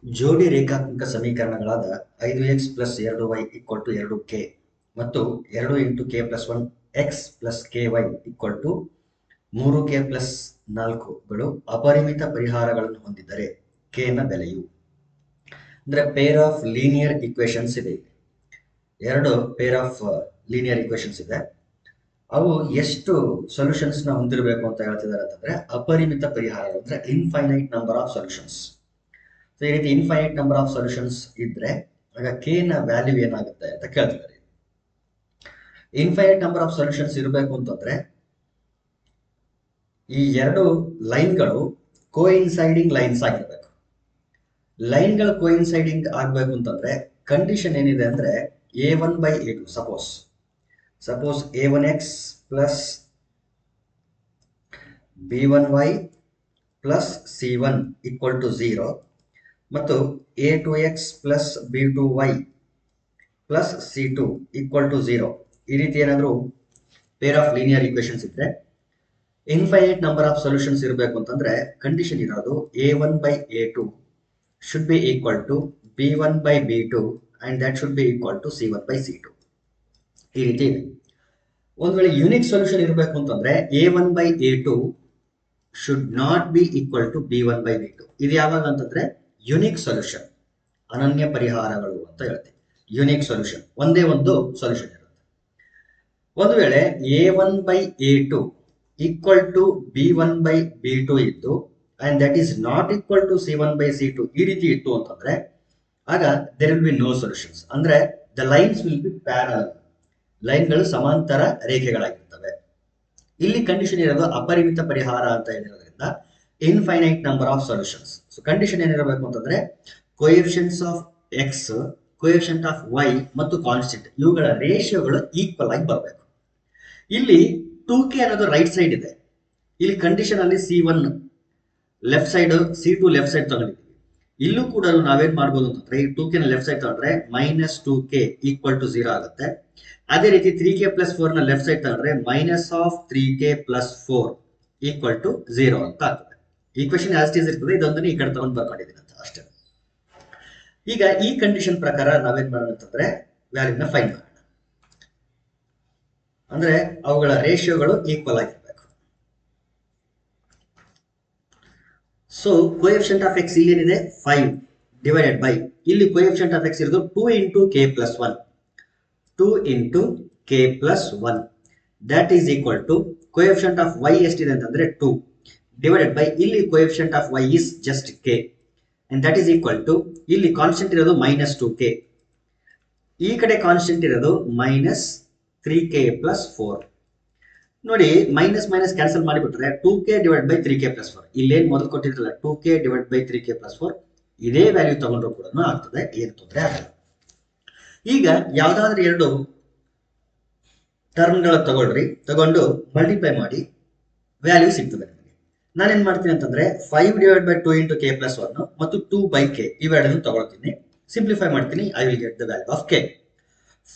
ಜೋಡಿ ರೇಖಾತ್ಮಕ ಸಮೀಕರಣಗಳಾದ 5x plus 2y equal to 2k ಮತ್ತು 2 into k plus 1 x plus k y equal to 3k plus 4ಗಳು ಅಪರಿಮಿತ ಪರಿಹಾರಗಳನ್ನು ಹೊಂದಿದ್ದರೆ k ನ ಬೆಲೆಯು ಅಂದರೆ ಪೇರ್ ಆಫ್ ಲೀನಿಯರ್ ಇಕ್ವೇಶನ್ಸ್ ಇದೆ. ಎರಡು ಪೇರ್ ಆಫ್ ಲೀನಿಯರ್ ಇಕ್ವೇಶನ್ಸ್ ಇದೆ. ಅವು ಎಷ್ಟು ಸೊಲ್ಯೂಷನ್ಸ್ ನ ಹೊಂದಿರಬೇಕು ಅಂತ ಹೇಳ್ತಿದ್ದಾರೆ ಅಂತಂದ್ರೆ ಅಪರಿಮಿತ ಪರಿಹಾರಗಳು ಅಂದ್ರೆ infinite number of solutions. So ಈ ರೀತಿ ಇನ್ಫೈನೈಟ್ ನಂಬರ್ ಆಫ್ ಸೊಲ್ಯೂಷನ್ಸ್ ಇದ್ರೆ ಆಗ ಕೆ ನ ವ್ಯಾಲ್ಯೂ ಏನಾಗುತ್ತೆ ಅಂತ ಕೇಳ್ತಿದ್ದಾರೆ. ಇನ್ಫೈನೈಟ್ ನಂಬರ್ ಆಫ್ ಸೊಲ್ಯೂಷನ್ಸ್ ಇರಬೇಕು ಅಂತಂದ್ರೆ ಈ ಎರಡು ಲೈನ್ಗಳು ಕೋಇನ್ಸೈಡಿಂಗ್ ಲೈನ್ಸ್ ಆಗಿರ್ಬೇಕು. ಲೈನ್ಗಳು ಕೋಇನ್ಸೈಡಿಂಗ್ ಆಗ್ಬೇಕು ಅಂತಂದ್ರೆ ಕಂಡೀಷನ್ ಏನಿದೆ ಅಂದ್ರೆ a1/a2 suppose a1x plus b1y plus c1 equal to 0 ಮತ್ತು a2x plus b2y plus c2 equal to 0 ಈ ರೀತಿ ಏನಾದರೂ ಪೇರ್ ಆಫ್ ಲೀನಿಯರ್ ಇಕ್ವೇಶನ್ಸ್ ಇದ್ರೆ ಇನ್ಫೈನೈಟ್ ನಂಬರ್ ಆಫ್ ಸೊಲ್ಯೂಷನ್ಸ್ ಇರಬೇಕು ಅಂತಂದ್ರೆ ಕಂಡೀಷನ್ ಇರೋದು a1/a2 should be equal to b1/b2 and that should be equal to c1/c2. ಈ ರೀತಿ ಇದೆ. ಒಂದ್ ವೇಳೆ ಯೂನಿಕ್ ಸೊಲ್ಯೂಷನ್ ಇರಬೇಕು ಅಂತಂದ್ರೆ a1/a2 should not be equal to b1/b2. ಇದು ಯಾವಾಗ ಅಂತಂದ್ರೆ ಯುನಿಕ್ ಸೊಲ್ಯೂಷನ್, ಅನನ್ಯ ಪರಿಹಾರಗಳು ಅಂತ ಹೇಳ್ತೀವಿ. ಯುನಿಕ್ ಸೊಲ್ಯೂಷನ್ ಒಂದೇ ಒಂದು ಸೊಲ್ಯೂಷನ್ ಇರುತ್ತೆ. ಒಂದು ವೇಳೆ a1/a2 ಈಕ್ವಲ್ ಟು b1/b2 ಇದ್ದು and that is not equal to c1/c2 ಈ ರೀತಿ ಇತ್ತು ಅಂತಂದ್ರೆ ಆಗ there will be no solutions. ಅಂದ್ರೆ the lines will be parallel. ಲೈನ್ಗಳು ಸಮಾಂತರ ರೇಖೆಗಳಾಗಿರ್ತವೆ. ಇಲ್ಲಿ ಕಂಡೀಷನ್ ಇರೋದು ಅಪರಿಮಿತ ಪರಿಹಾರ ಅಂತ ಹೇಳಿರೋದ್ರಿಂದ infinite number of solutions. So condition ಏನಿರಬೇಕು ಅಂತಂದ್ರೆ coefficients of x, coefficient of y ಮತ್ತು ಕಾನ್ಸ್ಟೆಂಟ್ ಇವುಗಳ ರೇಷಿಯೋಗಳು ಈಕ್ವಲ್ ಆಗಿ ಬರಬೇಕು. ಇಲ್ಲಿ 2k ಅನ್ನೋದು ರೈಟ್ ಸೈಡ್ ಇದೆ. ಇಲ್ಲಿ ಕಂಡೀಷನ್ ಅಲ್ಲಿ c1 left side, c2 left side ತಗೊಂಡಿದ್ದೀವಿ. ಇಲ್ಲೂ ಕೂಡ ನಾವೇನ್ ಮಾಡ್ಬೋದು ಅಂತಂದ್ರೆ ಈ 2k ನ ಲೆಫ್ಟ್ ಸೈಡ್ ತಗೊಂಡ್ರೆ ಮೈನಸ್ 2k ಈಕ್ವಲ್ ಟು 0 ಆಗುತ್ತೆ. ಅದೇ ರೀತಿ 3k ಪ್ಲಸ್ 4 ನ ಲೆಫ್ಟ್ ಸೈಡ್ ತಗೊಂಡ್ರೆ minus of 3k plus 4 equal to 0 ಅಂತ ಆಗ್ತದೆ. ಈಕ್ವೇಶನ್ ಆಸ್ ಇಟ್ ಈಸ್ ಇರ್ತದೆ, ಇದೊಂದನ್ನು ಈ ಕಡೆ ತಗೊಂಡು ಬರ್ಕೊಂಡಿದ್ದೀನಿ ಅಂತ ಅಷ್ಟೇ. ಈಗ ಈ ಕಂಡೀಷನ್ ಪ್ರಕಾರ ನಾವೇನ್ ಮಾಡೋಣ ಅಂತಂದ್ರೆ ವ್ಯಾಲ್ಯೂನ ಫೈಂಡ್ ಮಾಡೋಣ. ಅಂದ್ರೆ ಅವುಗಳ ರೇಷಿಯೋಗಳು ಈಕ್ವಲ್ ಆಗಿರ್ಬೇಕು. ಸೊ ಕೋಎಫಿಷಿಯಂಟ್ ಆಫ್ ಎಕ್ಸ್ ಇಲ್ಲಿ ಏನಿದೆ 5 ಡಿವೈಡೆಡ್ ಬೈ ಇಲ್ಲಿ ಕೋಎಫಿಷಿಯಂಟ್ ಆಫ್ ಎಕ್ಸ್ ಇರೋದು 2 into k plus 1 2 into k plus 1 that is equal to coefficient of y ಎಷ್ಟಿದೆ ಅಂತಂದ್ರೆ 2 divided by ಇಲ್ಲಿ coefficient of y is just k and that is equal to ಇಲ್ಲಿ constant ಇರೋದು minus 2k, ಈ ಕಡೆ constant ಇರೋದು minus 3k plus 4. ನೋಡಿ minus minus cancel ಮಾಡಿಬಿಟ್ರೆ 2k divided by 3k plus 4 ಇಲ್ಲೇನು ಮೊದಲು ಕೊಟ್ಟಿದ್ರಲ್ಲ 2k divided by 3k plus 4 ಇದೇ ವ್ಯಾಲ್ಯೂ ತಗೊಂಡ್ರು ಕೂಡ ಆಗ್ತದೆ, ಏನು ತೊಂದರೆ ಆಗಲ್ಲ. ಈಗ ಯಾವ್ದಾದ್ರೂ ಎರಡು ಟರ್ಮ್ಗಳ ತಗೊಂಡು ಮಲ್ಟಿಪ್ಲೈ ಮಾಡಿ ವ್ಯಾಲ್ಯೂ ಸಿಗ್ತದೆ ನಿಮಗೆ. ನಾನೇನ್ ಮಾಡ್ತೀನಿ ಅಂತಂದ್ರೆ 5 divide by 2 into k plus 1 ಮತ್ತು 2/k ಇವೆರಡನ್ನು ತಗೊಳ್ತೀನಿ, ಸಿಂಪ್ಲಿಫೈ ಮಾಡ್ತೀನಿ. I will get the value of k.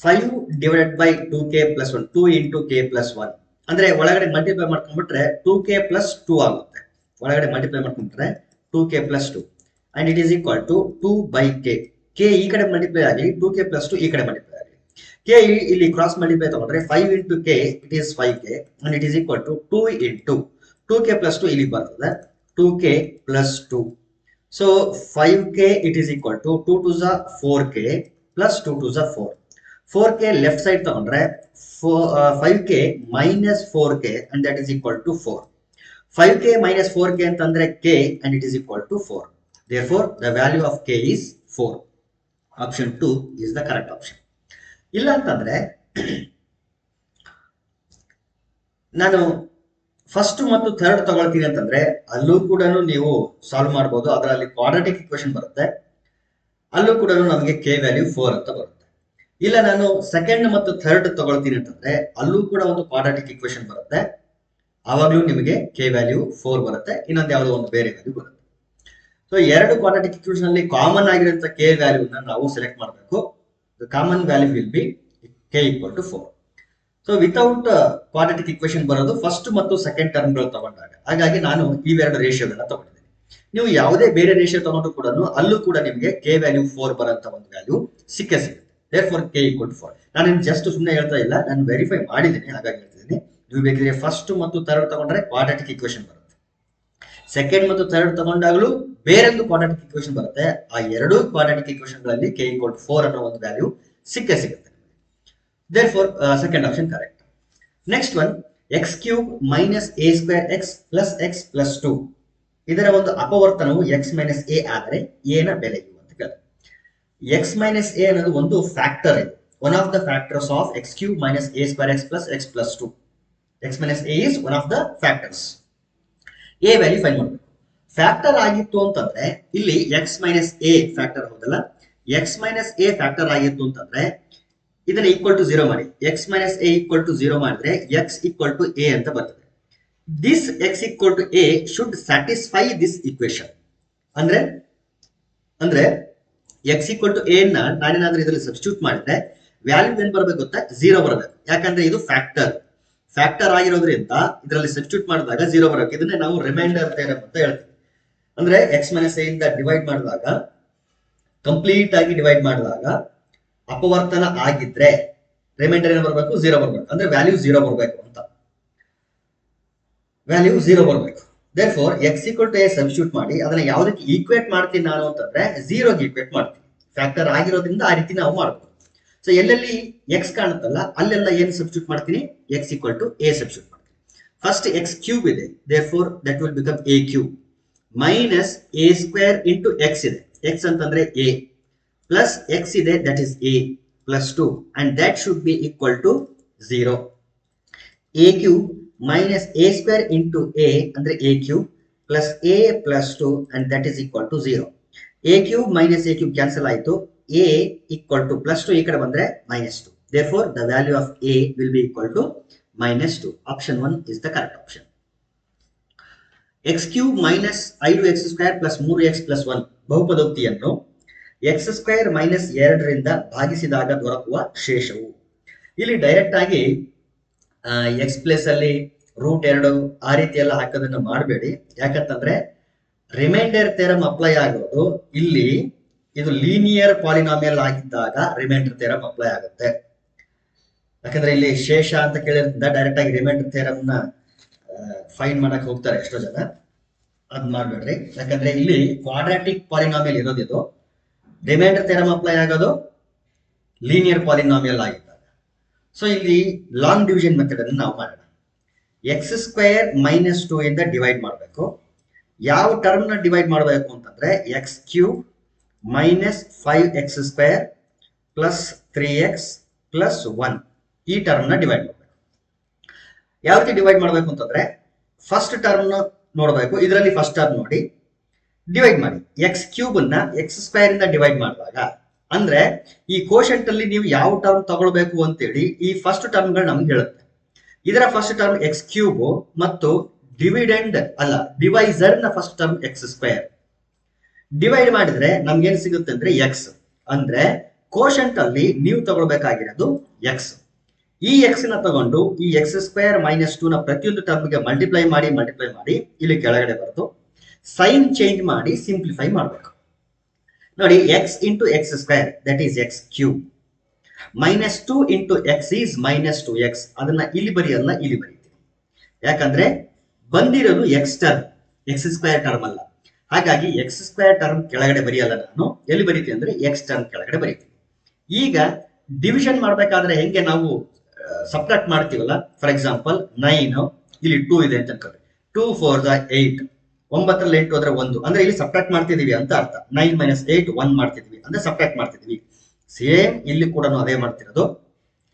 5 divided by 2k plus 1 2 into k plus 1 ಅಂದ್ರೆ ಒಳಗಡೆ ಮಲ್ಟಿಪ್ಲೈ ಮಾಡ್ಕೊಂಡ್ಬಿಟ್ರೆ 2k ಪ್ಲಸ್ 2 ಆಗುತ್ತೆ. ಒಳಗಡೆ ಮಲ್ಟಿಪ್ಲೈ ಮಾಡ್ಕೊಂಡ್ಬಿಟ್ರೆ 2k plus 2 and it is equal to 2/k. k ಈ ಕಡೆ ಮಲ್ಟಿಪ್ಲೈ ಆಗಲಿ, 2k ಪ್ಲಸ್ 2 ಈ ಕಡೆ ಮಲ್ಟಿಪ್ಲೈ ಆಗಲಿ. k ಇಲ್ಲಿ ಕ್ರಾಸ್ ಮಲ್ಟಿಪ್ಲೈ ತಗೊಂಡ್ರೆ 5 into k it is 5k and it is equal to 2 into 2k plus 2 ಇಲ್ಲಿಗೆ ಬರ್ತದೆ 2k plus 2. So 5k it is equal to 2 two ಝ 4k ಪ್ಲಸ್ 2 ಟು ಝ 4. 4k left side ತಗೊಂಡ್ರೆ 5k minus 4k and that is equal to 4. 5k minus 4k ಅಂತಂದ್ರೆ k and it is equal to 4. Therefore, the value of k is 4. Option 2 is the correct option. ಇಲ್ಲ ಅಂತಂದ್ರೆ ನಾನು first ಮತ್ತು third ತಗೊಳ್ತೀನಿ ಅಂತಂದ್ರೆ ಅಲ್ಲೂ ಕೂಡ ನೀವು ಸಾಲ್ವ್ ಮಾಡಬಹುದು. ಅದರಲ್ಲಿ ಕ್ವಾಡ್ರಾಟಿಕ್ ಇಕ್ವೇಶನ್ ಬರುತ್ತೆ, ಅಲ್ಲೂ ಕೂಡ ನಮಗೆ k ವ್ಯಾಲ್ಯೂ 4 ಅಂತ ಬರುತ್ತೆ. ಇಲ್ಲ ನಾನು ಸೆಕೆಂಡ್ ಮತ್ತು ಥರ್ಡ್ ತಗೊಳ್ತೀನಿ ಅಂತಂದ್ರೆ ಅಲ್ಲೂ ಕೂಡ ಒಂದು ಕ್ವಾಡ್ರಾಟಿಕ್ ಇಕ್ವೇಶನ್ ಬರುತ್ತೆ, ಆವಾಗಲೂ ನಿಮಗೆ k ವ್ಯಾಲ್ಯೂ 4 ಬರುತ್ತೆ, ಇನ್ನೊಂದು ಯಾವುದೋ ಒಂದು ಬೇರೆ ವ್ಯಾಲ್ಯೂ ಬರುತ್ತೆ. ಸೊ ಎರಡು ಕ್ವಾಡ್ರಾಟಿಕ್ ಇಕ್ವೇಶನ್ ಅಲ್ಲಿ ಕಾಮನ್ ಆಗಿರುವಂತ k ವ್ಯಾಲ್ಯೂನ ನಾವು ಸೆಲೆಕ್ಟ್ ಮಾಡಬೇಕು. The common value will be k equal to 4. So without quadratic equation ಬರೋದು ಫಸ್ಟ್ ಮತ್ತು ಸೆಕೆಂಡ್ ಟರ್ಮ್ಗಳು ತಗೊಂಡಾಗ. ಹಾಗಾಗಿ ನಾನು ಇವೆರಡು ರೇಷಿಯೋಗಳನ್ನ ತಗೊಂಡಿದ್ದೀನಿ. ನೀವು ಯಾವುದೇ ಬೇರೆ ರೇಷಿಯೋ ತಗೊಂಡು ಕೂಡ ಅಲ್ಲೂ ಕೂಡ ನಿಮಗೆ ಕೆ ವ್ಯಾಲ್ಯೂ 4 ಬರೋಂಥ ಒಂದು ವ್ಯಾಲ್ಯೂ ಸಿಕ್ಕೇ ಸಿಗುತ್ತೆ. therefore k = 4. ನಾನು ಜಸ್ಟ್ ಸುಮ್ಮನೆ ಹೇಳ್ತಾ ಇಲ್ಲ, ನಾನು ವೆರಿಫೈ ಮಾಡಿದ್ದೀನಿ, ಹಾಗಾಗಿ ಹೇಳ್ತಿದ್ದೀನಿ. ನೀವು ಬೇಕಿದ್ರೆ ಫಸ್ಟ್ ಮತ್ತು ಥರ್ಡ್ ತಗೊಂಡ್ರೆ ಕ್ವಾಡ್ರಾಟಿಕ್ ಇಕ್ವೇಶನ್ ಬರುತ್ತೆ, ಸೆಕೆಂಡ್ ಮತ್ತು ಥರ್ಡ್ ತಗೊಂಡಾಗಲೂ ಬೇರೊಂದು ಕ್ವಾಡ್ರಾಟಿಕ್ ಇಕ್ವೇಶನ್ ಬರುತ್ತೆ. ಆ ಎರಡೂ ಕ್ವಾಡ್ರಾಟಿಕ್ ಇಕ್ವೇಶನ್ಗಳಲ್ಲಿ k = 4 ಅನ್ನೋ ಒಂದು ವ್ಯಾಲ್ಯೂ ಸಿಕ್ಕೇ ಸಿಗುತ್ತೆ. therefore second option correct. Next one x³ - a² x + x + 2. ಇದರ ಒಂದು ಅಪವರ್ತನವು x - a ಆದರೆ a ನ ಬೆಲೆಯು ಅಂತ ಕೇಳಿದೆ. x - a ಅನ್ನೋದು ಒಂದು ಫ್ಯಾಕ್ಟರ್ ಇದೆ, one of the factors of x³ - a² x + x + 2. x - a is one of the factors. a value find ಮಾಡಬೇಕು. ಫ್ಯಾಕ್ಟರ್ ಆಗಿತ್ತು ಅಂತಂದ್ರೆ ಇಲ್ಲಿ x - a ಫ್ಯಾಕ್ಟರ್ ಹೌದಲ್ಲ, x - a ಫ್ಯಾಕ್ಟರ್ ಆಗಿತ್ತು ಅಂತಂದ್ರೆ ಇದನ್ನ = 0 ಮಾಡಿ, x - a = 0 ಮಾಡಿದ್ರೆ x = a ಅಂತ ಬರ್ತದೆ. this x = a should satisfy this equation. ಅಂದ್ರೆ x = a ನ ನಾನೇನಾದ್ರೂ ಇದರಲ್ಲಿ ಸಬ್ಸ್ಟಿಟ್ಯೂಟ್ ಮಾಡಿದ್ರೆ ವ್ಯಾಲ್ಯೂ ಏನ್ ಬರಬೇಕು ಗೊತ್ತಾ, 0 ಬರಬೇಕು. ಯಾಕಂದ್ರೆ ಇದು ಫ್ಯಾಕ್ಟರ್ ಆಗಿರೋದ್ರಿಂದ ಇದರಲ್ಲಿ ಸಬ್ಸ್ಟಿಟ್ಯೂಟ್ ಮಾಡಿದಾಗ 0 ಬರಬೇಕು. ಇದನ್ನೇ ನಾವು ರಿಮೈಂಡರ್ ಥಿಯರಂ ಅಂತ ಹೇಳ್ತೀವಿ. ಅಂದ್ರೆ x - a ಇಂದ ಡಿವೈಡ್ ಮಾಡಿದಾಗ, ಕಂಪ್ಲೀಟ್ ಆಗಿ ಡಿವೈಡ್ ಮಾಡಿದಾಗ ಅಪವರ್ತನ ಆಗಿದ್ರೆ ರಿಮೈಂಡರ್ ಏನು ಬರಬೇಕು, 0 ಬರಬೇಕು. ಅಂದ್ರೆ ವ್ಯಾಲ್ಯೂ 0 ಬರಬೇಕು ಅಂತ, ವ್ಯಾಲ್ಯೂ 0 ಬರಬೇಕು. therefore x = a ಸಬ್ಸ್ಟಿಟ್ಯೂಟ್ ಮಾಡಿ ಅದನ್ನ ಯಾವುದಕ್ಕೆ ಈಕ್ವೇಟ್ ಮಾಡ್ತೀನಿ ನಾನು ಅಂತಂದ್ರೆ 0ಗೆ ಈಕ್ವೇಟ್ ಮಾಡ್ತೀನಿ. ಫ್ಯಾಕ್ಟರ್ ಆಗಿರೋದ್ರಿಂದ ಆ ರೀತಿ ನಾವು ಮಾಡ್ಬೋದು. ಸೊ ಎಲ್ಲೆಲ್ಲಿ x ಕಾಣುತ್ತಲ್ಲ ಅಲ್ಲೆಲ್ಲ ಏನು ಸಬ್ಸ್ಟಿಟ್ಯೂಟ್ ಮಾಡ್ತೀನಿ, x = a ಸಬ್ಸ್ಟಿಟ್ಯೂಟ್ ಮಾಡ್ತೀನಿ. ಫಸ್ಟ್ x³ ಇದೆ, therefore that will become a³ minus a² into x ಇದೆ, x ಅಂತಂದ್ರೆ a plus x ಇದೆ, that is a plus 2 and that should be equal to 0. a³ minus a² into a ಅಂದ್ರೆ a³ plus a plus 2 and that is equal to 0. a³ minus a³ cancel ಆಯಿತು, a equal to plus 2 ಈ ಕಡೆ ಬಂದ್ರೆ -2. therefore the value of a will be equal to -2. option 1 is the correct option. x³ minus 5x² plus 3x plus 1 ಬಹುಪದೋಕ್ತಿಯನ್ನು x² minus 2 ರಿಂದ ಭಾಗಿಸಿದಾಗ ದೊರಕುವ ಶೇಷವು. ಇಲ್ಲಿ direct ಆಗಿ x place ಅಲ್ಲಿ √2 ಆ ರೀತಿ ಎಲ್ಲ ಹಾಕೋದನ್ನ ಮಾಡಬೇಡಿ. ಯಾಕಂತಂದ್ರೆ ರಿಮೈಂಡರ್ ಥಿಯರಂ ಅಪ್ಲೈ ಆಗೋದು ಇಲ್ಲಿ ಇದು ಲೀನಿಯರ್ ಪಾಲಿನಾಮಿಯಲ್ ಆಗಿದ್ದಾಗ ರಿಮೈಂಡರ್ ಥಿಯರಂ ಅಪ್ಲೈ ಆಗುತ್ತೆ. ಯಾಕಂದ್ರೆ ಇಲ್ಲಿ ಶೇಷ ಅಂತ ಕೇಳಿದ್ರಿಂದ ಡೈರೆಕ್ಟ್ ಆಗಿ ರಿಮೈಂಡರ್ ಥಿಯರಂ ನ ಫೈಂಡ್ ಮಾಡಕ್ ಹೋಗ್ತಾರೆ ಎಷ್ಟೋ ಜನ, ಅದ್ ಮಾಡ್ಬೇಡ್ರಿ. ಯಾಕಂದ್ರೆ ಇಲ್ಲಿ ಕ್ವಾಡ್ರಾಟಿಕ್ ಪಾಲಿನಾಮಿಯಲ್ ಇರೋದಿದು, ರಿಮೈಂಡರ್ ಥಿಯರಂ ಅಪ್ಲೈ ಆಗೋದು ಲೀನಿಯರ್ ಪಾಲಿನಾಮಿಯಲ್ ಆಗಿದ್ದಾಗ. ಸೊ ಇಲ್ಲಿ ಲಾಂಗ್ ಡಿವಿಷನ್ ಮೆಥಡ್ ಅನ್ನು ನಾವು ಮಾಡೋಣ. x² - 2 ಇಂದ ಡಿವೈಡ್ ಮಾಡಬೇಕು. ಯಾವ ಟರ್ಮ್ ನ ಡಿವೈಡ್ ಮಾಡಬೇಕು ಅಂತಂದ್ರೆ x³ minus 5x² plus 3x plus 1 ಈ ಟರ್ಮ್ ನ ಡಿವೈಡ್ ಮಾಡಬೇಕು. ಯಾವ ರೀತಿ ಡಿವೈಡ್ ಮಾಡಬೇಕು ಅಂತಂದ್ರೆ ಫಸ್ಟ್ ಟರ್ಮ್ ನ ನೋಡಬೇಕು. ಇದರಲ್ಲಿ ಫಸ್ಟ್ ಟರ್ಮ್ ನೋಡಿ ಡಿವೈಡ್ ಮಾಡಿ. x³ ಅನ್ನ x² ಇಂದ ಡಿವೈಡ್ ಮಾಡಿದಾಗ ಅಂದ್ರೆ ಈ ಕೋಶಂಟ್ ಅಲ್ಲಿ ನೀವು ಯಾವ ಟರ್ಮ್ ತಗೊಳ್ಬೇಕು ಅಂತೇಳಿ ಈ ಫಸ್ಟ್ ಟರ್ಮ್ ಗಳು ನಮ್ಗೆ ಹೇಳುತ್ತೆ. ಇದರ ಫಸ್ಟ್ ಟರ್ಮ್ x³ ಮತ್ತು ಡಿವಿಡೆಂಡ್ ಅಲ್ಲ ಡಿವೈಸರ್ ನ ಫಸ್ಟ್ ಟರ್ಮ್ x². ಡಿವೈಡ್ ಮಾಡಿದ್ರೆ ನಮ್ಗೆ ಏನ್ ಸಿಗುತ್ತೆ ಅಂದ್ರೆ x. ಅಂದ್ರೆ ಕೋಶಂಟ್ ಅಲ್ಲಿ ನೀವು ತಗೊಳ್ಬೇಕಾಗಿರೋದು x. ಈ x ನ ತಗೊಂಡು ಈ x² - 2 ನ ಪ್ರತಿಯೊಂದು ಟರ್ಮ್ ಗೆ ಮಲ್ಟಿಪ್ಲೈ ಮಾಡಿ ಇಲ್ಲಿ ಕೆಳಗಡೆ ಬರೋದು, ಸೈನ್ ಚೇಂಜ್ ಮಾಡಿ ಸಿಂಪ್ಲಿಫೈ ಮಾಡಬೇಕು. ನೋಡಿ x into x² that is x³ minus 2 into x is minus 2x. ಅದನ್ನ ಇಲ್ಲಿ ಬರೆಯಲ್ಲ, ಇಲ್ಲಿ ಬರೀತೀನಿ. ಯಾಕಂದ್ರೆ ಬಂದಿರೋದು x ಟರ್ಮ್, x² ಟರ್ಮ್ ಅಲ್ಲ. ಹಾಗಾಗಿ x² ಟರ್ಮ್ ಕೆಳಗಡೆ ಬರೆಯಲ್ಲ, ನಾನು ಎಲ್ಲಿ ಬರೀತೀನಿ ಅಂದ್ರೆ x ಟರ್ಮ್ ಕೆಳಗಡೆ ಬರೀತೀನಿ. ಈಗ ಡಿವಿಷನ್ ಮಾಡ್ಬೇಕಾದ್ರೆ ಹೆಂಗೆ ನಾವು ಸಬ್ಟ್ರಾಕ್ಟ್ ಮಾಡ್ತೀವಲ್ಲ, ಫಾರ್ ಎಕ್ಸಾಂಪಲ್ 9 ಇಲ್ಲಿ 2 ಇದೆ ಅಂತ ಅನ್ಕೊಳ್ಳಿ. 2 4 8, 9ರಲ್ಲಿ 8 ಹೋದ್ರೆ 1 ಅಂದ್ರೆ ಇಲ್ಲಿ ಸಬ್ಟ್ರಾಕ್ಟ್ ಮಾಡ್ತಿದೀವಿ ಅಂತ ಅರ್ಥ. 9 - 8 1 ಮಾಡ್ತಿದ್ವಿ ಅಂದ್ರೆ ಸಬ್ಟ್ರಾಕ್ಟ್ ಮಾಡ್ತಿದ್ವಿ. ಸೇಮ್ ಇಲ್ಲಿ ಕೂಡ ಅದೇ ಮಾಡ್ತಿರೋದು.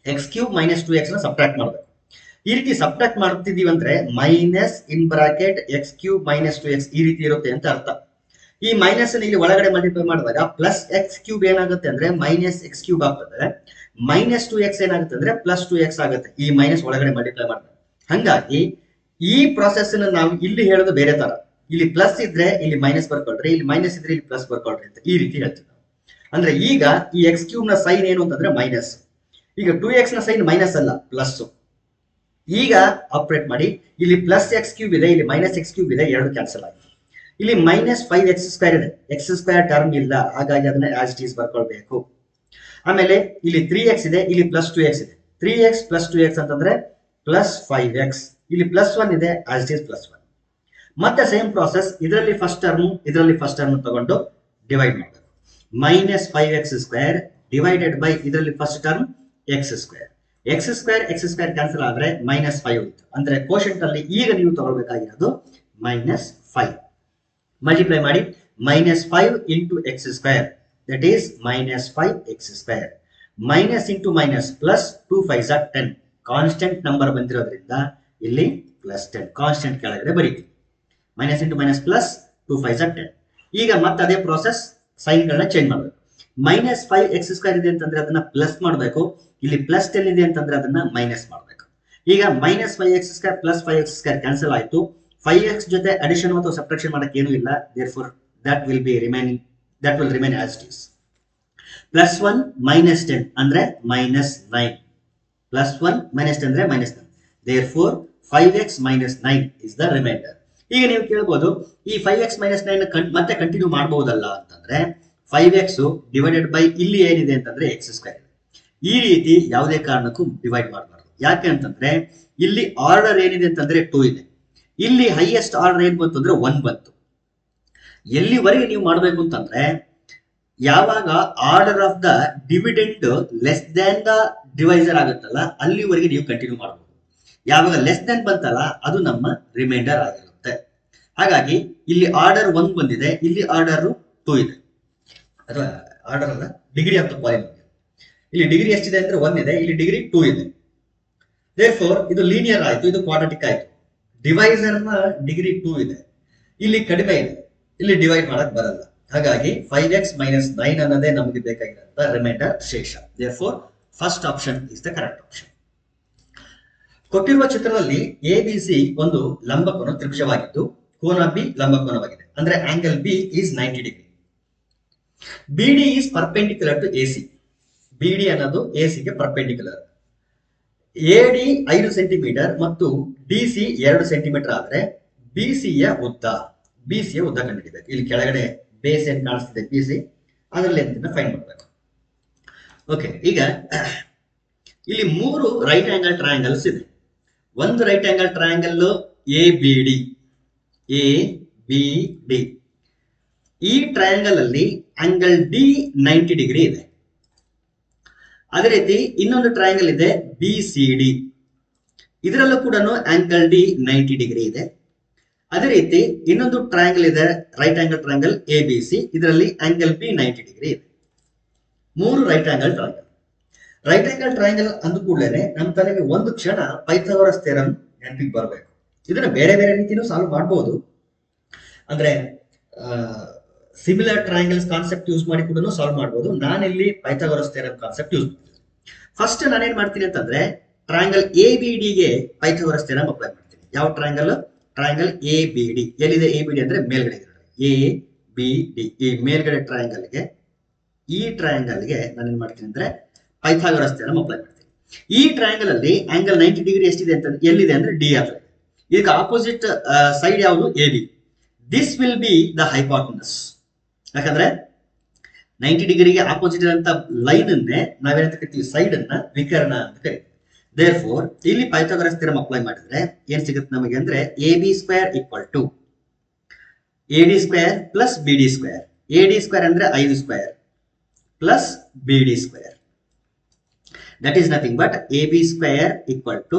x³ - 2x ನ ಸಬ್ಟ್ರಾಕ್ಟ್ ಮಾಡಬೇಕು. ಈ ರೀತಿ ಸಬ್ಟ್ರಾಕ್ಟ್ ಮಾಡ್ತಿದೀವಿ ಅಂದ್ರೆ ಮೈನಸ್ ಇನ್ ಬ್ರಾಕೆಟ್ x³ - 2x ಈ ರೀತಿ ಇರುತ್ತೆ ಅಂತ ಅರ್ಥ. ಈ ಮೈನಸ್ ಇಲ್ಲಿ ಒಳಗಡೆ ಮಲ್ಟಿಪ್ಲೈ ಮಾಡಿದಾಗ ಪ್ಲಸ್ x³ ಏನಾಗುತ್ತೆ ಅಂದ್ರೆ -x³ ಆಗ್ತದೆ, -2x ಏನಾಗುತ್ತೆ ಅಂದ್ರೆ +2x ಆಗುತ್ತೆ ಈ ಮೈನಸ್ ಒಳಗಡೆ ಮಲ್ಟಿಪ್ಲೈ ಮಾಡಿದಾಗ. ಹಂಗಾಗಿ ಈ ಪ್ರಾಸೆಸ್ ನಾವು ಇಲ್ಲಿ ಹೇಳೋದು ಬೇರೆ ತರ. ಇಲ್ಲಿ ಪ್ಲಸ್ ಇದ್ರೆ ಇಲ್ಲಿ ಮೈನಸ್ ಬರ್ಕೊಳ್ರಿ, ಇಲ್ಲಿ ಮೈನಸ್ ಇದ್ರೆ ಇಲ್ಲಿ ಪ್ಲಸ್ ಬರ್ಕೊಳ್ರಿ ಅಂತ ಈ ರೀತಿ ಹೇಳ್ತೀವಿ ನಾವು. ಅಂದ್ರೆ ಈಗ ಈ x³ ನ ಸೈನ್ ಏನು ಅಂತಂದ್ರೆ ಮೈನಸ್, ಈಗ 2x ನ ಸೈನ್ ಮೈನಸ್ ಅಲ್ಲ ಪ್ಲಸ್. ಈಗ ಆಪರೇಟ್ ಮಾಡಿ, ಇಲ್ಲಿ +x³ ಇದೆ, ಇಲ್ಲಿ -x³ ಇದೆ, ಎರಡು ಕ್ಯಾನ್ಸಲ್ ಆಗಿದೆ. ಇಲ್ಲಿ -5x² ಇದೆ, x² ಟರ್ಮ್ ಇಲ್ಲ, ಹಾಗಾಗಿ ಅದನ್ನ ಆಸ್ ಇಟ್ ಈಸ್ ಬರ್ಕೊಳ್ಬೇಕು. ಆಮೇಲೆ ಇಲ್ಲಿ 3x ಇದೆ, ಇಲ್ಲಿ +2x ಇದೆ. 3x + 2x ಅಂತಂದ್ರೆ +5x, ಇಲ್ಲಿ +1 ಇದೆ, ಆಸ್ ಇಟ್ ಈಸ್ +1. ಮತ್ತೆ ಸೇಮ್ ಪ್ರಾಸೆಸ್, ಇದರಲ್ಲಿ ಫಸ್ಟ್ ಟರ್ಮ್ ತಗೊಂಡು ಡಿವೈಡ್ ಮಾಡಬೇಕು. -5x² ಡಿವೈಡೆಡ್ ಬೈ ಇದರಲ್ಲಿ first term x². x² cancel ಆದ್ರೆ -5 ಉಳಿತು. ಅಂದ್ರೆ ಕೋಶೆಂಟ್ ಅಲ್ಲಿ ಈಗ ನೀವು ತಗೊಳ್ಬೇಕಾಗಿರೋದು -5. ಮಲ್ಟಿಪ್ಲೈ ಮಾಡಿ, -5 × x², that is -5x². Minus into minus plus 2 5 10. Constant number ಬಂದಿರೋದ್ರಿಂದ ಇಲ್ಲಿ +10 ಕಾನ್ಸ್ಟೆಂಟ್ ಕೆಳಗಡೆ ಬರೀತೀವಿ. Minus into minus plus 2 5 10. ಈಗ ಮತ್ತೆ ಅದೇ ಪ್ರೋಸೆಸ್, ಸೈನ್ಗಳನ್ನ ಚೇಂಜ್ ಮಾಡಬೇಕು. -5x² ಇದೆ ಅಂತಂದ್ರೆ ಅದನ್ನ ಪ್ಲಸ್ ಮಾಡಬೇಕು, ಇಲ್ಲಿ +10 ಇದೆ ಅಂತಂದ್ರೆ ಅದನ್ನ ಮೈನಸ್ ಮಾಡಬೇಕು. ಈಗ -5x² + 5x² ಕ್ಯಾನ್ಸಲ್ ಆಯ್ತು. 5x ಜೊತೆ ಅಡಿಷನ್ ಅಥವಾ ಸಬ್ಟ್ರಾಕ್ಷನ್ ಮಾಡಕ್ಕೆ ಏನೂ ಇಲ್ಲ, therefore that will remain as it is. +1 -10 ಅಂದ್ರೆ -9. +1 -10 ಅಂದ್ರೆ -9. Therefore 5x - 9 is the remainder. ಈಗ ನೀವು ಕೇಳಬಹುದು, ಈ 5x - 9 ಮತ್ತೆ ಕಂಟಿನ್ಯೂ ಮಾಡಬಹುದಲ್ಲ ಅಂತಂದ್ರೆ 5x ಡಿವೈಡೆಡ್ ಬೈ ಇಲ್ಲಿ ಏನಿದೆ ಅಂತಂದ್ರೆ x². ಈ ರೀತಿ ಯಾವುದೇ ಕಾರಣಕ್ಕೂ ಡಿವೈಡ್ ಮಾಡಬಾರ್ದು. ಯಾಕೆ ಅಂತಂದ್ರೆ ಇಲ್ಲಿ ಆರ್ಡರ್ ಏನಿದೆ ಅಂತಂದ್ರೆ 2 ಇದೆ, ಇಲ್ಲಿ ಹೈಯೆಸ್ಟ್ ಆರ್ಡರ್ ಏನ್ ಬಂತು ಅಂದ್ರೆ 1 ಬಂತು. ಎಲ್ಲಿವರೆಗೆ ನೀವು ಮಾಡಬೇಕು ಅಂತಂದ್ರೆ ಯಾವಾಗ order of the dividend less than the divisor ಆಗುತ್ತಲ್ಲ ಅಲ್ಲಿವರೆಗೆ ನೀವು ಕಂಟಿನ್ಯೂ ಮಾಡಬಹುದು. ಯಾವಾಗ ಲೆಸ್ ದ್ಯಾನ್ ಬಂತಲ್ಲ ಅದು ನಮ್ಮ ರಿಮೈಂಡರ್ ಆಗಿರುತ್ತೆ. ಹಾಗಾಗಿ ಇಲ್ಲಿ ಆರ್ಡರ್ 1 ಬಂದಿದೆ, ಇಲ್ಲಿ ಆರ್ಡರ್ 2 ಇದೆ, ಅಥವಾ ಆರ್ಡರ್ ಅಲ್ಲ, ಡಿಗ್ರಿ ಆಫ್ ದ ಪಾಲಿನಾಮಿಯಲ್. ಇಲ್ಲಿ ಡಿಗ್ರಿ ಎಷ್ಟಿದೆ ಅಂದ್ರೆ 1 ಇದೆ, ಇಲ್ಲಿ ಡಿಗ್ರಿ 2 ಇದೆ. therefore ಇದು ಲೀನಿಯರ್ ಆಯ್ತು, ಇದು ಕ್ವಾಡ್ರಾಟಿಕ್ ಆಯ್ತು. ಡಿವೈಸರ್ ನ ಡಿಗ್ರಿ 2 ಇದೆ, ಇಲ್ಲಿ ಕಡಿಮೆ ಇದೆ, ಇಲ್ಲಿ ಡಿವೈಡ್ ಮಾಡಕ್ ಬರಲ್ಲ. ಹಾಗಾಗಿ 5x - 9 ಅನ್ನೋದೇ ನಮಗೆ ಬೇಕಾಗಿರುವಂತ ರಿಮೈಂಡರ್ ಶೇಷ. therefore first option is the correct option. ಕೊಟ್ಟಿರುವ ಚಿತ್ರದಲ್ಲಿ ABC ಒಂದು ಲಂಬಕೋನ ತ್ರಿಭುಜವಾಗಿದ್ದು ಕೋನ B ಲಂಬಕೋನವಾಗಿದೆ. ಅಂದ್ರೆ angle B is 90 degree. BD is perpendicular to AC. BD ಅನ್ನೋದು AC ಗೆ ಪರ್ಪೆಂಡಿಕ್ಯುಲರ್. AD 5 ಸೆಂಟಿಮೀಟರ್ ಮತ್ತು DC 2 ಸೆಂಟಿಮೀಟರ್ ಆದ್ರೆ BC ಯ ಉದ್ದ ಕಂಡುಹಿಡಿಯಬೇಕು. ಇಲ್ಲಿ ಕೆಳಗಡೆ ಬೇಸ್ ಏನ್ ಕಾಣಿಸ್ತಿದೆ BC, ಅದರ ಲೆಂತ್ ಫೈಂಡ್ ಮಾಡಬೇಕು. ಓಕೆ, ಈಗ ಇಲ್ಲಿ 3 ರೈಟ್ ಆಂಗಲ್ ಟ್ರಯಾಂಗಲ್ಸ್ ಇದೆ. ಒಂದು ರೈಟ್ ಆಂಗಲ್ ಟ್ರಯಾಂಗಲ್ ABD. ಈ ಟ್ರಯಾಂಗಲ್ ಅಲ್ಲಿ ಆಂಗಲ್ D 90 ಡಿಗ್ರಿ ಇದೆ. ಅದೇ ರೀತಿ ಇನ್ನೊಂದು ಟ್ರಯಾಂಗಲ್ ಇದೆ BCD. ಇದರಲ್ಲೂ ಕೂಡ ಆಂಗಲ್ D 90 ಡಿಗ್ರಿ ಇದೆ. ಅದೇ ರೀತಿ ಇನ್ನೊಂದು ಟ್ರಯಾಂಗಲ್ ಇದೆ, ರೈಟ್ ಆಂಗಲ್ ಟ್ರಯಾಂಗಲ್ ABC. ಇದರಲ್ಲಿ ಆಂಗಲ್ B 90 ಡಿಗ್ರಿ ಇದೆ. 3 right angle triangle. Right angle triangle ಅಂದ ಕೂಡಲೇ ನಮ್ಮ ತಲೆಗೆ ಒಂದು ಕ್ಷಣ ಪೈಥಾಗೋರಸ್ ಥಿಯರಂ ನೆನಪಿಗೆ ಬರಬೇಕು. ಇದನ್ನ ಬೇರೆ ಬೇರೆ ರೀತಿನೂ ಸಾಲ್ವ್ ಮಾಡಬಹುದು. ಅಂದ್ರೆ ಸಿಮಿಲರ್ ಟ್ರಯಾಂಗಲ್ಸ್ ಕಾನ್ಸೆಪ್ಟ್ ಯೂಸ್ ಮಾಡಿ ಕೂಡ ಸಾಲ್ವ್ ಮಾಡಬಹುದು. ನಾನಿಲ್ಲಿ ಪೈಥಾಗೋರಸ್ ಥಿಯರಂ ಕಾನ್ಸೆಪ್ಟ್ ಯೂಸ್ ಮಾಡ್ತೀನಿ. ಫಸ್ಟ್ ನಾನೇನ್ ಮಾಡ್ತೀನಿ ಅಂತಂದ್ರೆ ಟ್ರಯಾಂಗಲ್ ABD ಗೆ ಪೈಥಾಗೋರಸ್ ಥಿಯರಂ ಅಪ್ಲೈ ಮಾಡ್ತೀನಿ. ಯಾವ ಟ್ರಯಾಂಗಲ್? Triangle ABD. ಎಲ್ಲಿದೆ ABD ಅಂದ್ರೆ ಮೇಲ್ಗಡೆ ಇದೆ. ABD ಈ ಮೇಲ್ಗಡೆ ಟ್ರಯಾಂಗಲ್ಗೆ, ಈ ಟ್ರಯಾಂಗಲ್ಗೆ ನಾನೇನ್ ಮಾಡ್ತೀನಿ ಅಂದ್ರೆ ಪೈಥಾಗೋರಸ್ ಥಿಯರಂ ಅಪ್ಲೈ ಮಾಡ್ತೀನಿ. ಈ ಟ್ರಯಾಂಗಲ್ ಅಲ್ಲಿ ಆಂಗಲ್ 90 ಡಿಗ್ರಿ ಎಷ್ಟಿದೆ ಅಂತ ಎಲ್ಲಿದೆ ಅಂದ್ರೆ D ಹತ್ರ ಇದೆ. ಇದಕ್ಕೆ ಆಪೋಸಿಟ್ ಸೈಡ್ ಯಾವುದು? AB. This will be the hypotenuse. ಯಾಕಂದ್ರೆ 90 ಡಿಗ್ರಿಗೆ ಆಪೋಸಿಟ್ ಅಂತ ಲೈನ್ ಅನ್ನೇ ನಾವೇನಂತ ಕರಿತೀವಿ? ಸೈಡ್ ಅನ್ನ ವಿಕರ್ಣ ಅಂತ ಕರಿತೀವಿ. therefore ಇಲ್ಲಿ ಪೈಥಾಗೋರಸ್ ಥಿಯರಂ ಅಪ್ಲೈ ಮಾಡಿದ್ರೆ ಏನ್ ಸಿಗುತ್ತೆ ನಮಗೆ ಅಂದ್ರೆ AB² = AD² + BD². AD² ಅಂದ್ರೆ 5² plus BD². that is nothing but AB² =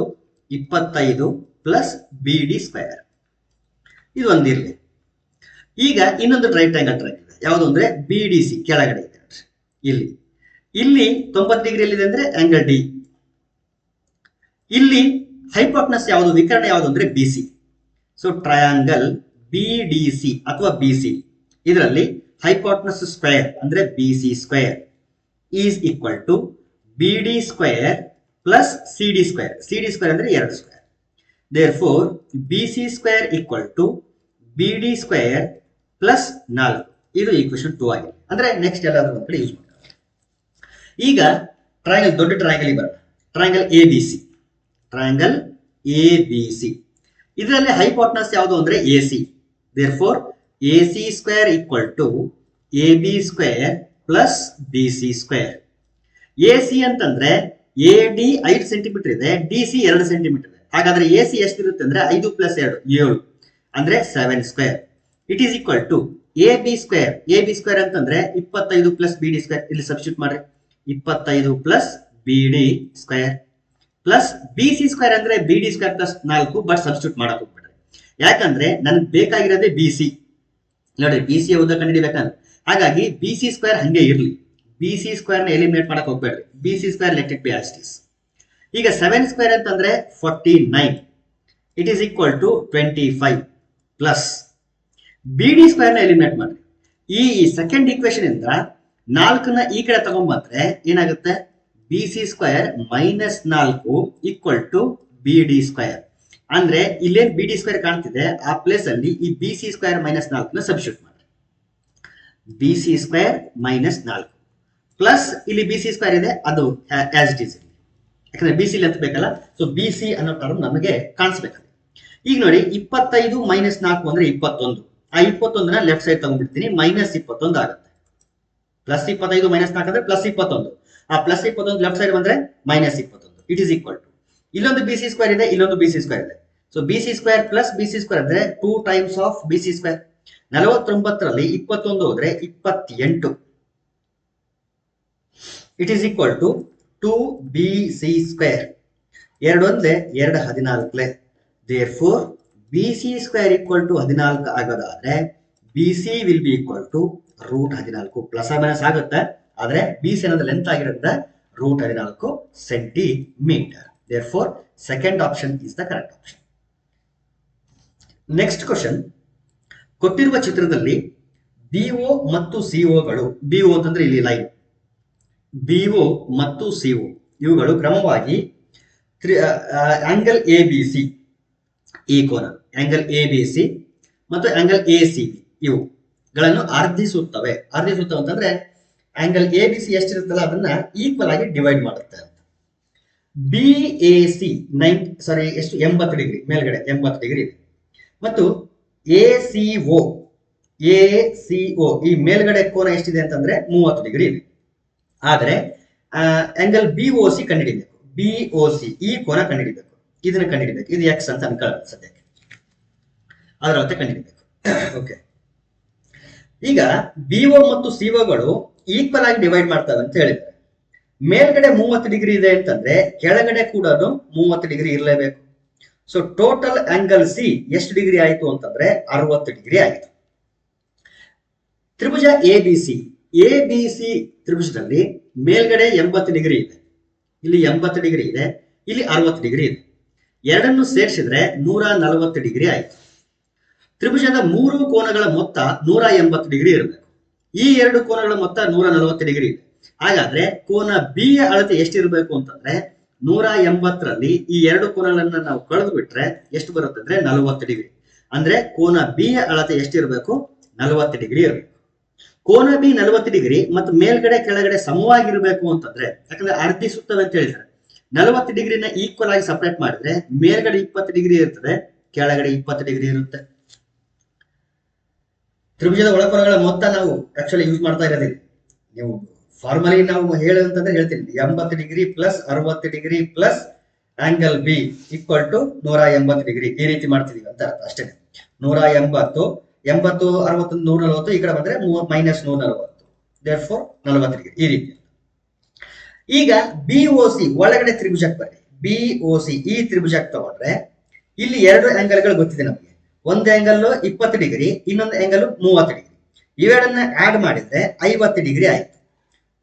25 plus BD². ಇದು ಒಂದಿರಲಿ. ಈಗ ಇನ್ನೊಂದು ರೈಟ್ ಆಂಗಲ್ ಟ್ರಯಾಂಗಲ್ ಇದೆ, ಯಾವುದು ಅಂದ್ರೆ BDC. ಕೆಳಗಡೆ ಇದೆ ಇಲ್ಲಿ 90 ಡಿಗ್ರಿಯಲ್ಲಿ ಇದೆ ಅಂದ್ರೆ ಆಂಗಲ್ D. ಇಲ್ಲಿ ಹೈಪಾಟನಸ್ ಯಾವುದು, ವಿಕರ್ಣ ಯಾವುದು ಅಂದ್ರೆ BC. ಸೊ ಟ್ರಯಾಂಗಲ್ BDC ಅಥವಾ BC, ಇದರಲ್ಲಿ ಹೈಪಾಟನಸ್ ಸ್ಕ್ವೇರ್ ಅಂದ್ರೆ BC² is equal to BD² plus CD² ಅಂದ್ರೆ 2². therefore BC² = BD² plus 4. ಇದು ಈಕ್ವೇಶನ್ 2 ಆಗಿದೆ. ಅಂದ್ರೆ ನೆಕ್ಸ್ಟ್ ಎಲ್ಲಾದ್ರೂ ಒಂದು ಕಡೆ ಯೂಸ್ ಮಾಡ್ತಾರೆ. ಈಗ ಟ್ರಯಾಂಗಲ್, ದೊಡ್ಡ ಟ್ರಯಾಂಗಲ್ ಬರೋಣ. Triangle ABC. ಇದರಲ್ಲಿ ಹೈಪಾಟನಸ್ ಯಾವುದು ಅಂದ್ರೆ AC. therefore A C square equal to A B square plus B C square. A C ಅಂತಂದ್ರೆ ಎ ಡಿ 5 ಸೆಂಟಿಮೀಟರ್ ಇದೆ, ಡಿ ಸಿ 2 ಸೆಂಟಿಮೀಟರ್ ಇದೆ. ಹಾಗಾದ್ರೆ ಎ ಸಿ ಎಷ್ಟಿರುತ್ತೆ ಅಂದ್ರೆ 5 + 2 7 ಅಂದ್ರೆ 7 square. It is equal to A B square. A B square ಅಂತಂದ್ರೆ 25 + B D square. ಇಲ್ಲಿ substitute ಮಾಡ್ರಿ, 25 + B D square plus B C square ಅಂದ್ರೆ B D square plus 4. But substitute ಮಾಡಕ್ ಹೋಗ್ಬೇಡ್ರಿ, ಯಾಕಂದ್ರೆ ನನಗೆ ಬೇಕಾಗಿರೋದೇ ಬಿ ಸಿ. ನೋಡ್ರಿ, ಬಿ ಸಿ ಉದ್ದ ಕಂಡುಹಿಡಿಬೇಕಂದ್ರೆ, ಹಾಗಾಗಿ ಬಿ ಸಿ ಸ್ಕ್ವೇರ್ ಹಂಗೆ ಇರ್ಲಿ. ಬಿ ಸಿ ಸ್ಕ್ವೇರ್ ನ ಎಲಿಮಿನೇಟ್ ಮಾಡಕ್ ಹೋಗ್ಬೇಡ್ರಿ. B C square let it be as it is. ಈಗ 7 ಸ್ಕ್ವೇರ್ ಅಂತಂದ್ರೆ 49. It is equal to 25 plus B D square ನ ಎಲಿಮಿನೇಟ್ ಮಾಡ್ರಿ. ಈ ಸೆಕೆಂಡ್ ಈಕ್ವೇಶನ್ ಇಂದ 4ನ ಈ ಕಡೆ ತಗೊಂಡ್ಬಂದ್ರೆ ಏನಾಗುತ್ತೆ, B C square -4 equal to B D square. ಅಂದ್ರೆ ಇಲ್ಲೇನ್ ಬಿ ಡಿ ಸ್ಕ್ವೇರ್ ಕಾಣ್ತಿದೆ, ಆ ಪ್ಲೇಸ್ ಅಲ್ಲಿ ಈ ಬಿ ಸಿ ಸ್ಕ್ವೇರ್ -4ನ ಸಬ್ಸ್ಟಿಟ್ಯೂಟ್ ಮಾಡ್ರಿ. ಬಿ ಸಿ ಸ್ಕ್ವೇರ್ -4 ಪ್ಲಸ್ ಇಲ್ಲಿ ಬಿ ಸಿ ಸ್ಕ್ವೇರ್ ಇದೆ, ಅದು ಆಸ್ ಇಟ್ ಈಸ್. ಯಾಕಂದ್ರೆ ಬಿ ಸಿ ಲೆಂತ್ ಬೇಕಲ್ಲ, ಸೊ ಬಿ ಸಿ ಅನ್ನೋ ಟರ್ಮ್ ನಮಗೆ ಕಾಣಿಸ್ಬೇಕಲ್ಲ. ಈಗ ನೋಡಿ, 25 - 4 ಅಂದ್ರೆ 21. ಆ 21ನ ಲೆಫ್ಟ್ ಸೈಡ್ ತಗೊಂಡ್ಬಿಡ್ತೀನಿ, -21 ಆಗುತ್ತೆ. +25 - 4 ಅಂದ್ರೆ +21. ಆ +21 ಲೆಫ್ಟ್ ಸೈಡ್ ಬಂದ್ರೆ -21. ಇಟ್ ಈಸ್ ಈಕ್ವಲ್ ಟು ಇಲ್ಲೊಂದು ಬಿ ಸಿ ಸ್ಕ್ವೇರ್ ಇದೆ, ಇಲ್ಲೊಂದು ಬಿ ಸಿ ಸ್ಕ್ವೇರ್ ಇದೆ. So B C square plus B C square ಅಂದ್ರೆ 2 times of B C square. 49ರಲ್ಲಿ 21 ಹೋದ್ರೆ 28. It is equal to 2 B C square. 2 ಒಂದೇ 2 14. Therefore B C square equal to 14 ಆಗೋದಾದ್ರೆ B C will be equal to √14. Plus minus ಆಗುತ್ತೆ, ಆದ್ರೆ B C ಅನ್ನೋದು length ಆಗಿರೋದ್ರಿಂದ √14 centimetre. Therefore, second option is the correct option. Next question, ಕೊಟ್ಟಿರುವ ಚಿತ್ರದಲ್ಲಿ BO ಮತ್ತು ಸಿಒಗಳು, BO ಅಂತಂದ್ರೆ ಇಲ್ಲಿ ಲೈನ್, ಬಿಒ ಮತ್ತು ಸಿಒ ಇವುಗಳು ಕ್ರಮವಾಗಿ ಆಂಗಲ್ ಎ ಬಿ ಸಿ, ಈ ಕೋನ ಆಂಗಲ್ ಎ ಬಿ ಸಿ ಮತ್ತು ಆಂಗಲ್ ಎ ಸಿ ಇವುಗಳನ್ನು ಅರ್ಧಿಸುತ್ತವೆ. ಅರ್ಧಿಸುತ್ತವೆ ಅಂತಂದ್ರೆ ಆಂಗಲ್ ಎ ಬಿ ಸಿ ಎಷ್ಟಿರುತ್ತಲ್ಲ ಅದನ್ನ ಈಕ್ವಲ್ ಆಗಿ ಡಿವೈಡ್ ಮಾಡುತ್ತೆ ಅಂತ. ಬಿ ಎ ಸಿ 80 ಡಿಗ್ರಿ ಮೇಲ್ಗಡೆ 80 ಡಿಗ್ರಿ ಇದೆ, ಮತ್ತು ಎ ಸಿ ಒ ಈ ಮೇಲ್ಗಡೆ ಕೋನ ಎಷ್ಟಿದೆ ಅಂತಂದ್ರೆ 30 ಡಿಗ್ರಿ ಇದೆ. ಆದ್ರೆ ಆಂಗಲ್ ಬಿ ಒ ಸಿ ಕಂಡುಹಿಡಿಬೇಕು. ಬಿ ಒ ಸಿ ಈ ಕೋನ ಕಂಡುಹಿಡಿಬೇಕು, ಇದನ್ನ ಕಂಡುಹಿಡಿಬೇಕು. ಇದು ಎಕ್ಸ್ ಅಂತ ಅನ್ಕೊಳ್ಳೋದು ಸದ್ಯಕ್ಕೆ, ಅದರ ಅರ್ಥ ಕಂಡುಹಿಡಿಬೇಕು. ಓಕೆ, ಈಗ ಬಿಒ ಮತ್ತು ಸಿಒಗಳು ಈಕ್ವಲ್ ಆಗಿ ಡಿವೈಡ್ ಮಾಡ್ತವೆ ಅಂತ ಹೇಳಿದ್ರೆ, ಮೇಲ್ಗಡೆ 30 ಡಿಗ್ರಿ ಇದೆ ಅಂತಂದ್ರೆ ಕೆಳಗಡೆ ಕೂಡ 30 ಡಿಗ್ರಿ ಇರಲೇಬೇಕು. ಸೊ ಟೋಟಲ್ ಆಂಗಲ್ ಸಿ ಎಷ್ಟು ಡಿಗ್ರಿ ಆಯಿತು ಅಂತಂದ್ರೆ 60 ಡಿಗ್ರಿ ಆಯಿತು. ತ್ರಿಭುಜ ಎ ಬಿ ಸಿ ತ್ರಿಭುಜದಲ್ಲಿ ಮೇಲ್ಗಡೆ 80 ಡಿಗ್ರಿ ಇದೆ, ಇಲ್ಲಿ 80 ಡಿಗ್ರಿ ಇದೆ, ಇಲ್ಲಿ 60 ಡಿಗ್ರಿ ಇದೆ. ಎರಡನ್ನು ಸೇರಿಸಿದ್ರೆ 140 ಡಿಗ್ರಿ ಆಯಿತು. ತ್ರಿಭುಜದ 3 ಕೋನಗಳ ಮೊತ್ತ 180 ಡಿಗ್ರಿ ಇರಬೇಕು. ಈ 2 ಕೋನಗಳ ಮೊತ್ತ 140 ಡಿಗ್ರಿ ಇದೆ. ಹಾಗಾದ್ರೆ ಕೋನ ಬಿ ಯ ಅಳತೆ ಎಷ್ಟಿರಬೇಕು ಅಂತಂದ್ರೆ 180ರಲ್ಲಿ ಈ 2 ಕೋನಗಳನ್ನ ನಾವು ಕಳೆದು ಬಿಟ್ರೆ ಎಷ್ಟು ಬರುತ್ತೆ ಅಂದ್ರೆ 40 ಡಿಗ್ರಿ. ಅಂದ್ರೆ ಕೋನ ಬಿ ಯ ಅಳತೆ ಎಷ್ಟಿರಬೇಕು, 40 ಡಿಗ್ರಿ ಇರಬೇಕು. ಕೋನ ಬಿ 40 ಡಿಗ್ರಿ ಮತ್ತು ಮೇಲ್ಗಡೆ ಕೆಳಗಡೆ ಸಮವಾಗಿರ್ಬೇಕು ಅಂತಂದ್ರೆ, ಯಾಕಂದ್ರೆ ಅರ್ಧಿಸುತ್ತವೆ ಅಂತ ಹೇಳಿದ್ರೆ 40 ಡಿಗ್ರಿನ ಈಕ್ವಲ್ ಆಗಿ ಸಪರೇಟ್ ಮಾಡಿದ್ರೆ ಮೇಲ್ಗಡೆ 20 ಡಿಗ್ರಿ ಇರ್ತದೆ, ಕೆಳಗಡೆ 20 ಡಿಗ್ರಿ ಇರುತ್ತೆ. ತ್ರಿಭುಜದ ಒಳಕೋನಗಳ ಮೊತ್ತ ನಾವು ಆಕ್ಚುಲಿ ಯೂಸ್ ಮಾಡ್ತಾ ಇರೋದಿಲ್ಲ. ನೀವು ಫಾರ್ಮಲಿ ನಾವು ಹೇಳುವಂತಂದ್ರೆ ಹೇಳ್ತೀನಿ, 80 degree plus 60 degree plus angle B equal to 180 degree, ಈ ರೀತಿ ಮಾಡ್ತಿದೀವಿ ಅಂತ ಅರ್ಥ ಅಷ್ಟೇ. 180 80 60 140, ಈ ಕಡೆ ಬಂದ್ರೆ -140, ದೇರ್ಫೋರ್ 40 ಡಿಗ್ರಿ ಈ ರೀತಿ. ಈಗ ಬಿ ಒ ಸಿ ಒಳಗಡೆ ತ್ರಿಭುಜಕ್ಕೆ ಬರ್ರಿ. ಬಿ ಒ ಸಿ ಈ ತ್ರಿಭುಜಕ್ಕೆ ತಗೊಂಡ್ರೆ ಇಲ್ಲಿ 2 ಆಂಗಲ್ಗಳು ಗೊತ್ತಿದೆ ನಮಗೆ. ಒಂದು ಆಂಗಲ್ 20 ಡಿಗ್ರಿ, ಇನ್ನೊಂದು ಆಂಗಲ್ 30 ಡಿಗ್ರಿ. ಇವೆರಡನ್ನ ಆಡ್ ಮಾಡಿದ್ರೆ 50 ಡಿಗ್ರಿ ಆಯ್ತು.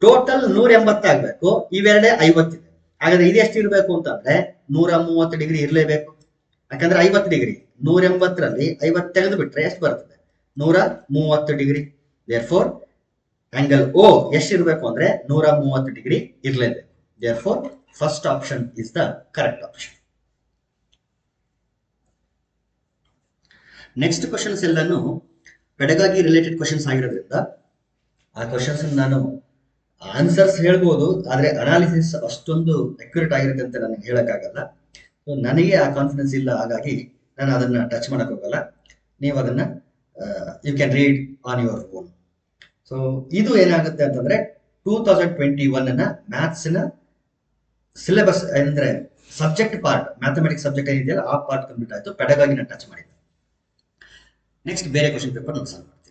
ಟೋಟಲ್ 180 ಆಗ್ಬೇಕು, ಇವೆರಡೇ 50 ಇದೆ. ಹಾಗಾದ್ರೆ ಇದು ಎಷ್ಟು ಇರಬೇಕು ಅಂತಂದ್ರೆ 130 ಡಿಗ್ರಿ ಇರಲೇಬೇಕು. ಯಾಕಂದ್ರೆ 50 ಡಿಗ್ರಿ 180ರಲ್ಲಿ 50 ತೆಗೆದು ಬಿಟ್ರೆ ಎಷ್ಟು ಬರ್ತದೆ, 130 ಡಿಗ್ರಿ. ದೇರ್ಫೋರ್ ಆಂಗಲ್ ಓ ಎಷ್ಟಿರಬೇಕು ಅಂದ್ರೆ 130 ಡಿಗ್ರಿ ಇರಲೇಬೇಕು. Therefore first option is the correct option. Next questions ಎಲ್ಲಾನು ಪೆಡಗಾಗಿ ರಿಲೇಟೆಡ್ ಕ್ವಶನ್ಸ್ ಆಗಿರೋದ್ರಿಂದ ಆ ಕ್ವಶನ್ಸ್ ನಾನು ಆನ್ಸರ್ಸ್ ಹೇಳ್ಬೋದು, ಆದ್ರೆ ಅನಾಲಿಸಿಸ್ ಅಷ್ಟೊಂದು ಅಕ್ಯುರೇಟ್ ಆಗಿರುತ್ತೆ ಅಂತ ನನಗೆ ಹೇಳಕ್ಕಾಗಲ್ಲ. ನನಗೆ ಆ ಕಾನ್ಫಿಡೆನ್ಸ್ ಇಲ್ಲ, ಹಾಗಾಗಿ ನಾನು ಅದನ್ನ ಟಚ್ ಮಾಡಕ್ ಹೋಗಲ್ಲ. ನೀವು ಅದನ್ನ you can read on your own. So ಇದು ಏನಾಗುತ್ತೆ ಅಂತಂದ್ರೆ 2021 ಮ್ಯಾಥ್ಸ್ನ ಸಿಲೆಬಸ್ ಅಂದ್ರೆ ಸಬ್ಜೆಕ್ಟ್ ಪಾರ್ಟ್, ಮ್ಯಾಥಮೆಟಿಕ್ಸ್ ಸಬ್ಜೆಕ್ಟ್ ಏನಿದೆಯಲ್ಲ ಆ ಪಾರ್ಟ್ ಕಂಪ್ಲೀಟ್ ಆಯಿತು. ಪೆಡಗಾಗಿನ ಟಚ್ ಮಾಡಿದ್ದೆ. ನೆಕ್ಸ್ಟ್ ಬೇರೆ ಕ್ವಶನ್ ಪೇಪರ್ ನಾನು ಸಾಲ್ವ್ ಮಾಡ್ತೀನಿ.